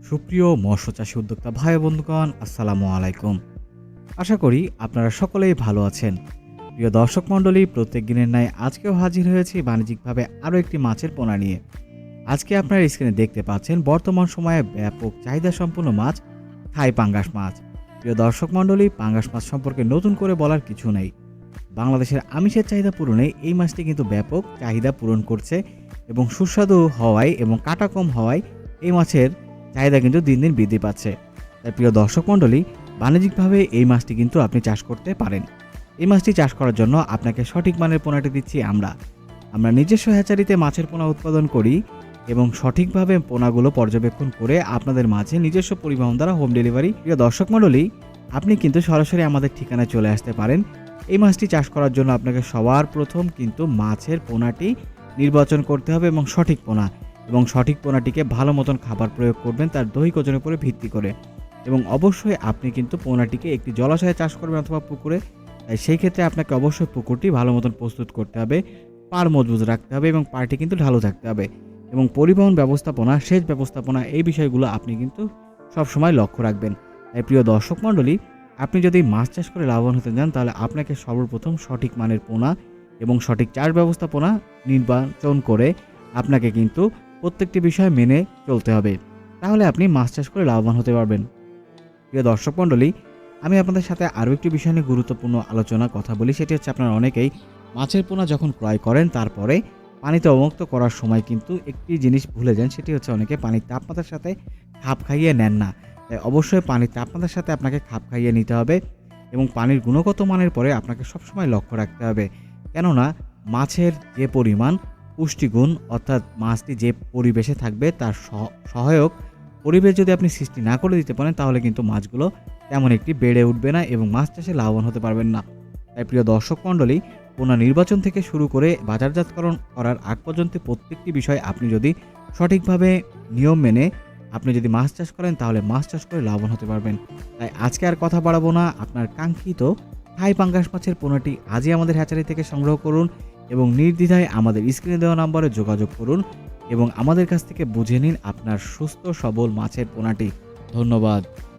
সুপ্রিয় মৎস্য চাষী উদ্যোক্তা ভাই ও বন্ধুগণ, আসসালামু আলাইকুম। আশা করি আপনারা সকলেই ভালো আছেন। প্রিয় দর্শক মণ্ডলী, প্রত্যেক দিনের ন্যায় আজকেও হাজির হয়েছি বাণিজ্যিকভাবে আরও একটি মাছের পোনা নিয়ে। আজকে আপনারা স্ক্রিনে দেখতে পাচ্ছেন বর্তমান সময়ে ব্যাপক চাহিদা সম্পন্ন মাছ থাই পাঙ্গাস মাছ। প্রিয় দর্শক মণ্ডলী, পাঙ্গাস মাছ সম্পর্কে নতুন করে বলার কিছু নেই। বাংলাদেশের আমিষের চাহিদা পূরণে এই মাছটি কিন্তু ব্যাপক চাহিদা পূরণ করছে এবং সুস্বাদু হওয়ায় এবং কাটা কম হওয়ায় এই মাছের চাহিদা কিন্তু দিন দিন বৃদ্ধি পাচ্ছে। তাই প্রিয় দর্শক মণ্ডলী, বাণিজ্যিকভাবে এই মাছটি কিন্তু আপনি চাষ করতে পারেন। এই মাছটি চাষ করার জন্য আপনাকে সঠিক মানের পোনাটি দিচ্ছি আমরা নিজস্ব হ্যাচারিতে মাছের পোনা উৎপাদন করি এবং সঠিকভাবে পোনাগুলো পর্যবেক্ষণ করে আপনাদের মাঝে নিজস্ব পরিবহন দ্বারা হোম ডেলিভারি। প্রিয় দর্শক মণ্ডলী, আপনি কিন্তু সরাসরি আমাদের ঠিকানায় চলে আসতে পারেন। এই মাছটি চাষ করার জন্য আপনাকে সবার প্রথম কিন্তু মাছের পোনাটি নির্বাচন করতে হবে এবং সঠিক পোনা এবং সঠিক পোনাটিকে ভালো মতন খাবার প্রয়োগ করবেন তার দৈহিক ওজনের উপরে ভিত্তি করে। এবং অবশ্যই আপনি কিন্তু পোনাটিকে একটি জলাশয়ে চাষ করবেন অথবা পুকুরে। তাই সেই ক্ষেত্রে আপনাকে অবশ্যই পুকুরটি ভালো মতন প্রস্তুত করতে হবে, পাড় মজবুত রাখতে হবে এবং পাড়টি কিন্তু ঢালু থাকতে হবে। এবং পরিবহন ব্যবস্থাপনা, সেচ ব্যবস্থাপনা, এই বিষয়গুলো আপনি কিন্তু সবসময় লক্ষ্য রাখবেন। তাই প্রিয় দর্শক মণ্ডলী, আপনি যদি মাছ চাষ করে লাভবান হতে চান তাহলে আপনাকে সর্বপ্রথম সঠিক মানের পোনা এবং সঠিক চাষ ব্যবস্থাপনা নির্বাচন করে আপনাকে কিন্তু প্রত্যেকটি বিষয় মেনে চলতে হবে। তাহলে আপনি মাছ চাষ করে লাভবান হতে পারবেন। প্রিয় দর্শক মণ্ডলী, আমি আপনাদের সাথে আরও একটি বিষয় নিয়ে গুরুত্বপূর্ণ কথা বলি। সেটি হচ্ছে, আপনারা অনেকেই মাছের পোনা যখন ক্রয় করেন তারপরে পানিতে অবমুক্ত করার সময় কিন্তু একটি জিনিস ভুলে যান। সেটি হচ্ছে, অনেকে পানির তাপমাত্রার সাথে খাপ খাইয়ে নেন না। তাই অবশ্যই পানির তাপমাত্রার সাথে আপনাকে খাপ খাইয়ে নিতে হবে এবং পানির গুণগত মানের পরে আপনাকে সবসময় লক্ষ্য রাখতে হবে। কেননা মাছের যে পরিমাণ পুষ্টিগুণ, অর্থাৎ মাছটি যে পরিবেশে থাকবে তার সহায়ক পরিবেশ যদি আপনি সৃষ্টি না করে দিতে পারেন তাহলে কিন্তু মাছগুলো তেমন একটি বেড়ে উঠবে না এবং মাছ চাষে লাভবান হতে পারবেন না। তাই প্রিয় দর্শক মণ্ডলী, পোনা নির্বাচন থেকে শুরু করে বাজারজাতকরণ করার আগ পর্যন্ত প্রত্যেকটি বিষয় আপনি যদি সঠিকভাবে নিয়ম মেনে আপনি যদি মাছ চাষ করেন তাহলে মাছ চাষ করে লাভবান হতে পারবেন। তাই আজকে আর কথা বাড়াবো না, আপনার কাঙ্ক্ষিত থাই পাঙ্গাস মাছের পোনাটি আজই আমাদের হ্যাচারি থেকে সংগ্রহ করুন এবং নির্দ্বিধায় আমাদের স্ক্রিনে দেওয়া নম্বরে যোগাযোগ করুন এবং আমাদের কাছ থেকে বুঝে নিন আপনার সুস্থ সবল মাছের পোনাটি। ধন্যবাদ।